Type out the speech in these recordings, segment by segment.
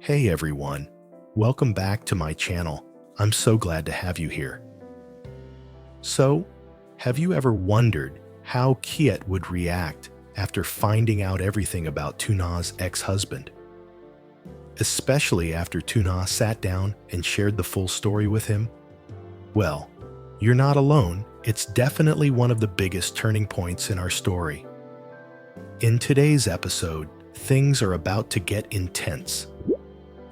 Hey everyone, welcome back to my channel. I'm so glad to have you here. So, have you ever wondered how Kiet would react after finding out everything about Tuna's ex-husband? Especially after Tuna sat down and shared the full story with him? Well, you're not alone. It's definitely one of the biggest turning points in our story. In today's episode, things are about to get intense.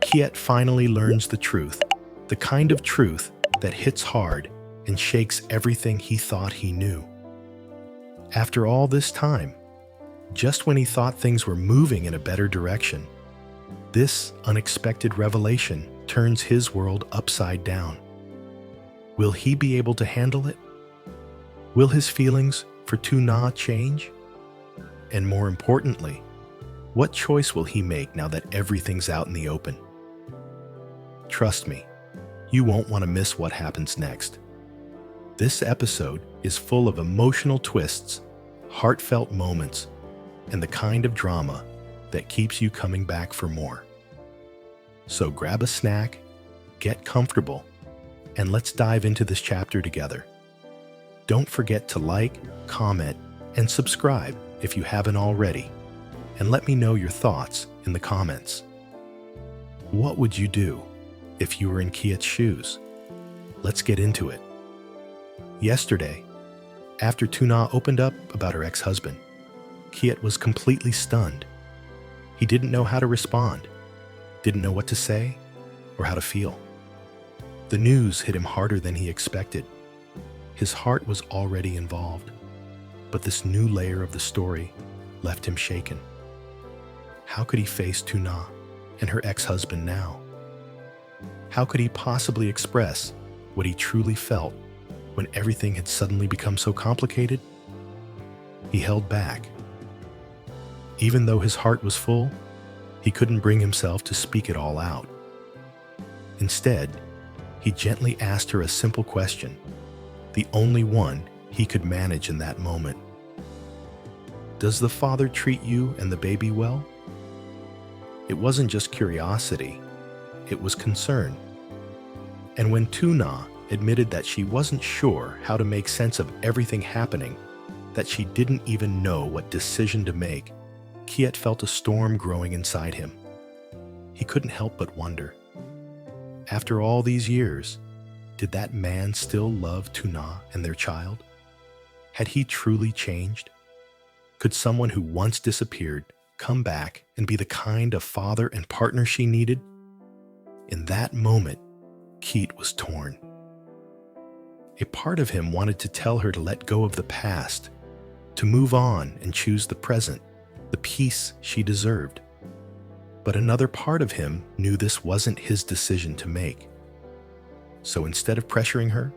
Kiet finally learns the truth, the kind of truth that hits hard and shakes everything he thought he knew. After all this time, just when he thought things were moving in a better direction, this unexpected revelation turns his world upside down. Will he be able to handle it? Will his feelings for Tuu Nha change? And more importantly, what choice will he make now that everything's out in the open? Trust me, you won't want to miss what happens next. This episode is full of emotional twists, heartfelt moments, and the kind of drama that keeps you coming back for more. So grab a snack, get comfortable, and let's dive into this chapter together. Don't forget to like, comment, and subscribe if you haven't already, and let me know your thoughts in the comments. What would you do if you were in Kiet's shoes? Let's get into it. Yesterday, after Tuna opened up about her ex-husband, Kiet was completely stunned. He didn't know how to respond, didn't know what to say, or how to feel. The news hit him harder than he expected. His heart was already involved, but this new layer of the story left him shaken. How could he face Tuna and her ex-husband now? How could he possibly express what he truly felt when everything had suddenly become so complicated? He held back. Even though his heart was full, he couldn't bring himself to speak it all out. Instead, he gently asked her a simple question, the only one he could manage in that moment. Does the father treat you and the baby well? It wasn't just curiosity. It was concern. And when Tuna admitted that she wasn't sure how to make sense of everything happening, that she didn't even know what decision to make, Kiet felt a storm growing inside him. He couldn't help but wonder. After all these years, did that man still love Tuna and their child? Had he truly changed? Could someone who once disappeared come back and be the kind of father and partner she needed? In that moment, Kiet was torn. A part of him wanted to tell her to let go of the past, to move on and choose the present, the peace she deserved. But another part of him knew this wasn't his decision to make. So instead of pressuring her,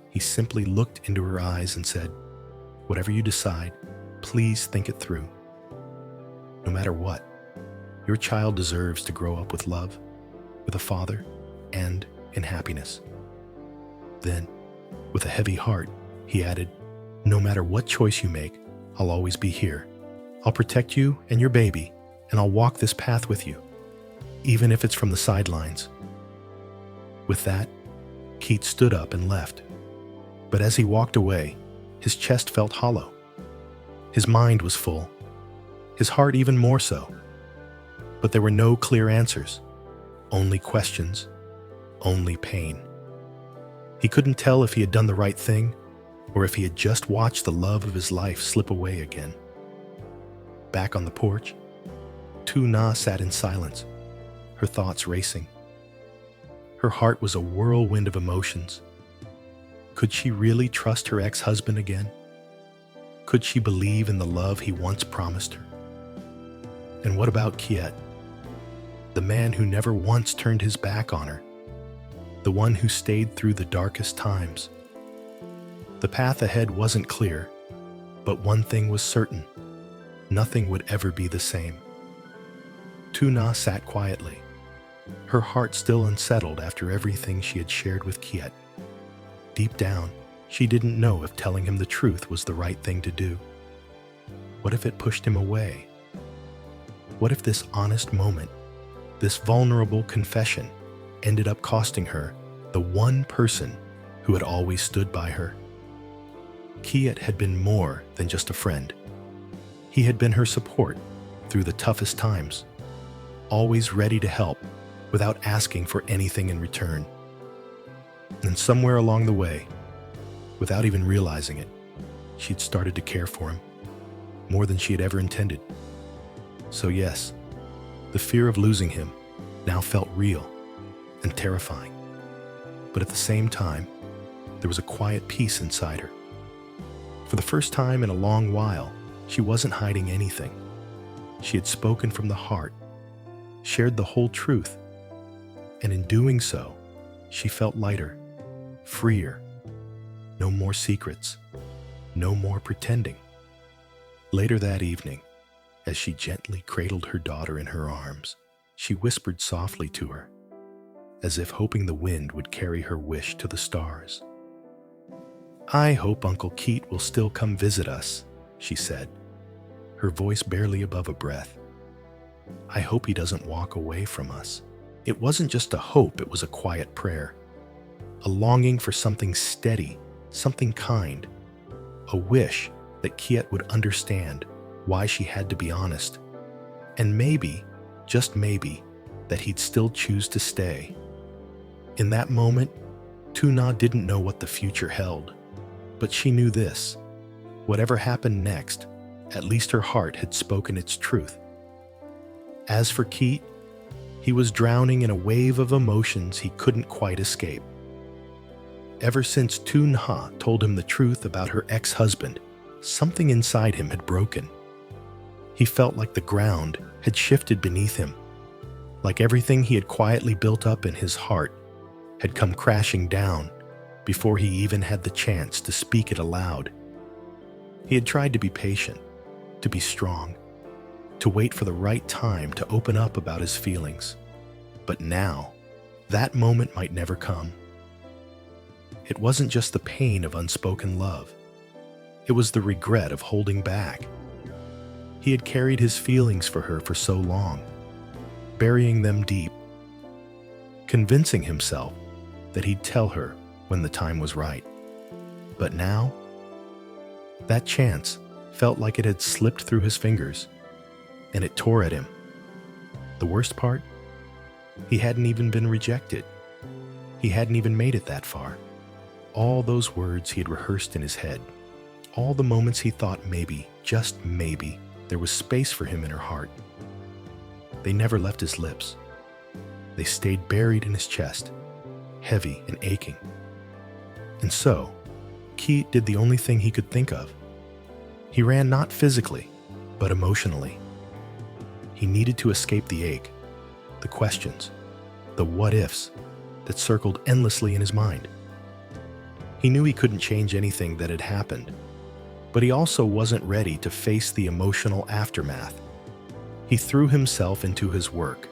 he simply looked into her eyes and said, "Whatever you decide, please think it through. No matter what, your child deserves to grow up with love, with a father, and in happiness." Then, with a heavy heart, he added, "No matter what choice you make, I'll always be here. I'll protect you and your baby, and I'll walk this path with you, even if it's from the sidelines." With that, Kiet stood up and left. But as he walked away, his chest felt hollow. His mind was full, his heart even more so. But there were no clear answers, only questions, only pain. He couldn't tell if he had done the right thing or if he had just watched the love of his life slip away again. Back on the porch, Tuu Nha sat in silence, her thoughts racing. Her heart was a whirlwind of emotions. Could she really trust her ex-husband again? Could she believe in the love he once promised her? And what about Kiet, the man who never once turned his back on her, the one who stayed through the darkest times? The path ahead wasn't clear, but one thing was certain: nothing would ever be the same. Tuu Nha sat quietly, her heart still unsettled after everything she had shared with Kiet. Deep down, she didn't know if telling him the truth was the right thing to do. What if it pushed him away? What if this honest moment This vulnerable confession ended up costing her the one person who had always stood by her. Kiet had been more than just a friend. He had been her support through the toughest times, always ready to help without asking for anything in return. And somewhere along the way, without even realizing it, she'd started to care for him more than she had ever intended. So yes, the fear of losing him now felt real and terrifying. But at the same time, there was a quiet peace inside her. For the first time in a long while, she wasn't hiding anything. She had spoken from the heart, shared the whole truth, and in doing so, she felt lighter, freer. No more secrets, no more pretending. Later that evening, as she gently cradled her daughter in her arms, she whispered softly to her, as if hoping the wind would carry her wish to the stars. "I hope Uncle Kiet will still come visit us," she said, her voice barely above a breath. "I hope he doesn't walk away from us." It wasn't just a hope, it was a quiet prayer, a longing for something steady, something kind, a wish that Kiet would understand why she had to be honest, and maybe, just maybe, that he'd still choose to stay. In that moment, Tuna didn't know what the future held, but she knew this: whatever happened next, at least her heart had spoken its truth. As for Kiet, he was drowning in a wave of emotions he couldn't quite escape. Ever since Tuu Nha told him the truth about her ex-husband, something inside him had broken. He felt like the ground had shifted beneath him, like everything he had quietly built up in his heart had come crashing down before he even had the chance to speak it aloud. He had tried to be patient, to be strong, to wait for the right time to open up about his feelings. But now, that moment might never come. It wasn't just the pain of unspoken love. It was the regret of holding back. He had carried his feelings for her for so long, burying them deep, convincing himself that he'd tell her when the time was right. But now, that chance felt like it had slipped through his fingers, and it tore at him. The worst part? He hadn't even been rejected. He hadn't even made it that far. All those words he had rehearsed in his head, all the moments he thought maybe, just maybe, there was space for him in her heart. They never left his lips. They stayed buried in his chest, heavy and aching. And so, Kiet did the only thing he could think of. He ran not physically, but emotionally. He needed to escape the ache, the questions, the what-ifs that circled endlessly in his mind. He knew he couldn't change anything that had happened, but he also wasn't ready to face the emotional aftermath. He threw himself into his work.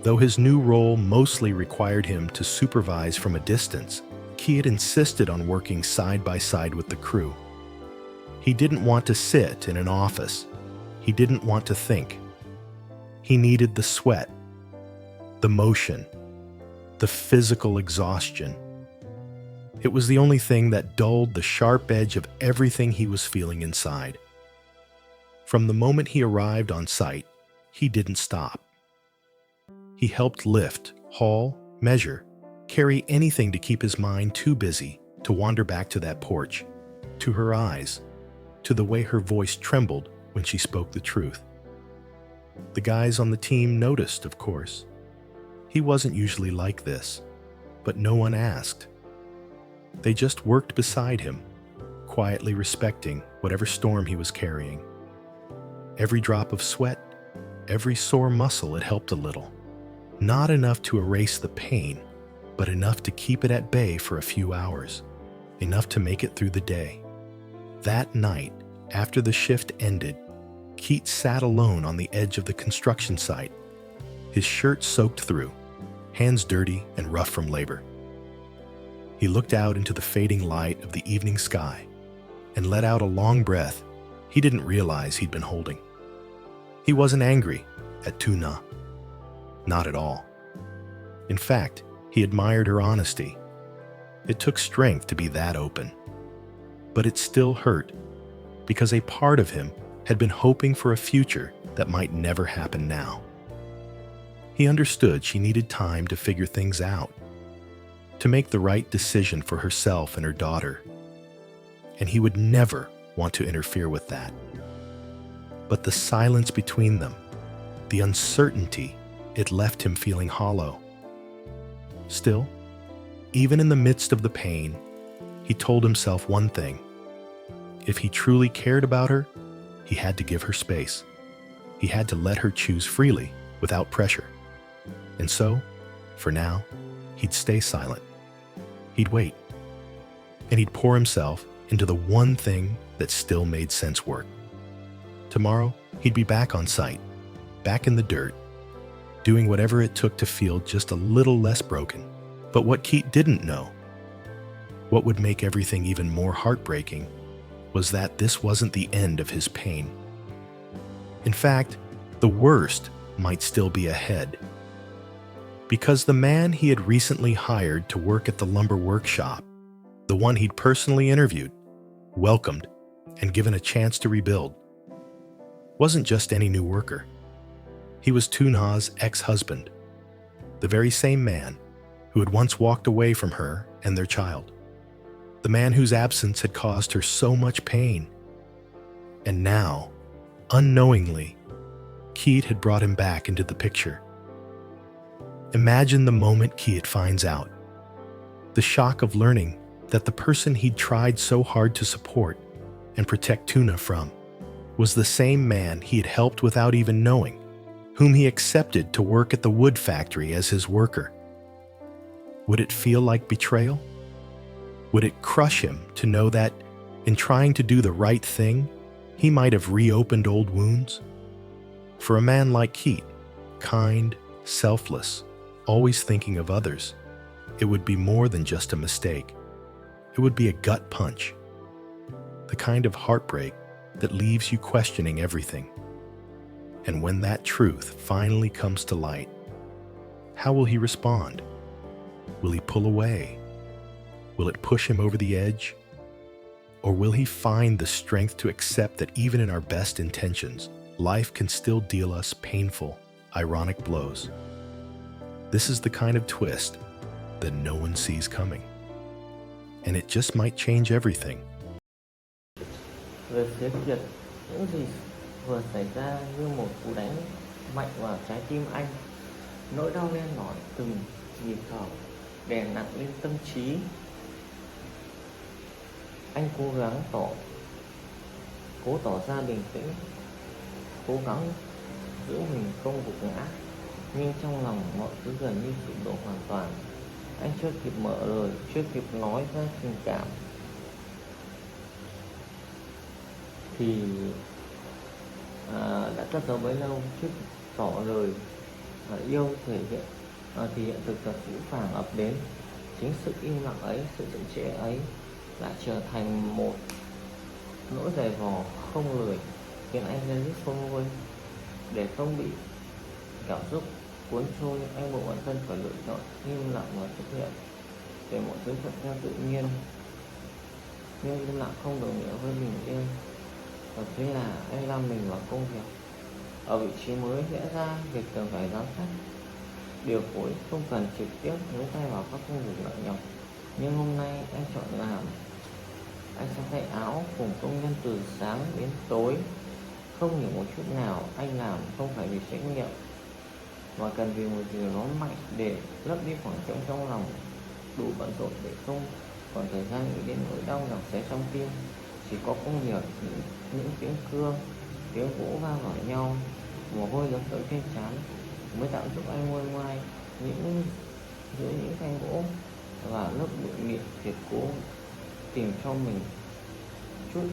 Though his new role mostly required him to supervise from a distance, Kiet insisted on working side by side with the crew. He didn't want to sit in an office. He didn't want to think. He needed the sweat, the motion, the physical exhaustion. It was the only thing that dulled the sharp edge of everything he was feeling inside. From the moment he arrived on site, he didn't stop. He helped lift, haul, measure, carry anything to keep his mind too busy to wander back to that porch, to her eyes, to the way her voice trembled when she spoke the truth. The guys on the team noticed, of course. He wasn't usually like this, but no one asked. They just worked beside him, quietly respecting whatever storm he was carrying. Every drop of sweat, every sore muscle had helped a little. Not enough to erase the pain, but enough to keep it at bay for a few hours, enough to make it through the day. That night, after the shift ended, Kiet sat alone on the edge of the construction site, his shirt soaked through, hands dirty and rough from labor. He looked out into the fading light of the evening sky and let out a long breath he didn't realize he'd been holding. He wasn't angry at Tuna. Not at all. In fact, he admired her honesty. It took strength to be that open. But it still hurt, because a part of him had been hoping for a future that might never happen now. He understood she needed time to figure things out, to make the right decision for herself and her daughter. And he would never want to interfere with that. But the silence between them, the uncertainty, it left him feeling hollow. Still, even in the midst of the pain, he told himself one thing. If he truly cared about her, he had to give her space. He had to let her choose freely, without pressure. And so, for now, he'd stay silent. He'd wait. And he'd pour himself into the one thing that still made sense work. Tomorrow, he'd be back on site, back in the dirt, doing whatever it took to feel just a little less broken. But what Kiet didn't know, what would make everything even more heartbreaking, was that this wasn't the end of his pain. In fact, the worst might still be ahead. Because the man he had recently hired to work at the lumber workshop, the one he'd personally interviewed, welcomed, and given a chance to rebuild, wasn't just any new worker. He was Tuu Nha's ex-husband, the very same man who had once walked away from her and their child, the man whose absence had caused her so much pain. And now, unknowingly, Kiet had brought him back into the picture. Imagine the moment Kiet finds out. The shock of learning that the person he'd tried so hard to support and protect Tuna from was the same man he had helped without even knowing, whom he accepted to work at the wood factory as his worker. Would it feel like betrayal? Would it crush him to know that, in trying to do the right thing, he might have reopened old wounds? For a man like Kiet, kind, selfless, always thinking of others, it would be more than just a mistake. It would be a gut punch, the kind of heartbreak that leaves you questioning everything. And when that truth finally comes to light, how will he respond? Will he pull away? Will it push him over the edge? Or will he find the strength to accept that even in our best intentions, life can still deal us painful, ironic blows? This is the kind of twist that no one sees coming. And it just might change everything. Về phía Kiệt, những gì vừa xảy ra như một cú đánh mạnh vào trái tim anh. Nỗi đau len lỏi từng nhịp thở đè nặng lên tâm trí. Anh cố gắng tỏ ra bình tĩnh, cố gắng giữ mình không gục ngã, nhưng trong lòng mọi thứ gần như sụp đổ hoàn toàn. Anh chưa kịp mở lời, chưa kịp nói ra tình cảm thì đã cất giấu bấy lâu. Trước tỏ lời yêu thì hiện thực thật vũ phàng ập đến. Chính sự im lặng ấy, sự chậm trễ ấy đã trở thành một nỗi dày vò không lười, khiến anh rơi rứt sôi môi. Để không bị cảm xúc cuốn trôi, anh buộc bản thân phải lựa chọn im lặng và chấp nhận, để mọi thứ thuận theo tự nhiên. Nhưng im lặng không đồng nghĩa với bình yên. Và thế là anh lao mình vào công việc. Ở vị trí mới lẽ ra việc cần phải giám sát, điều phối, không cần trực tiếp nhúng tay vào các công việc nặng nhọc. Nhưng hôm nay anh chọn làm. Anh sẽ thay áo cùng công nhân từ sáng đến tối. Không hiểu một chút nào anh làm không phải vì trách nhiệm, mà cần vì một điều nó mạnh để lấp đi khoảng trống trong lòng. Đủ bận rộn để không còn thời gian nghĩ đến nỗi đau giằng xé trong tim. Chỉ có công việc, những tiếng cưa, tiếng gỗ va vào nhau, mồ hôi giống tới trên trán mới tạm giúp anh nguôi ngoai giữa những thanh gỗ và lớp bụi mịn thiệt cố tìm cho mình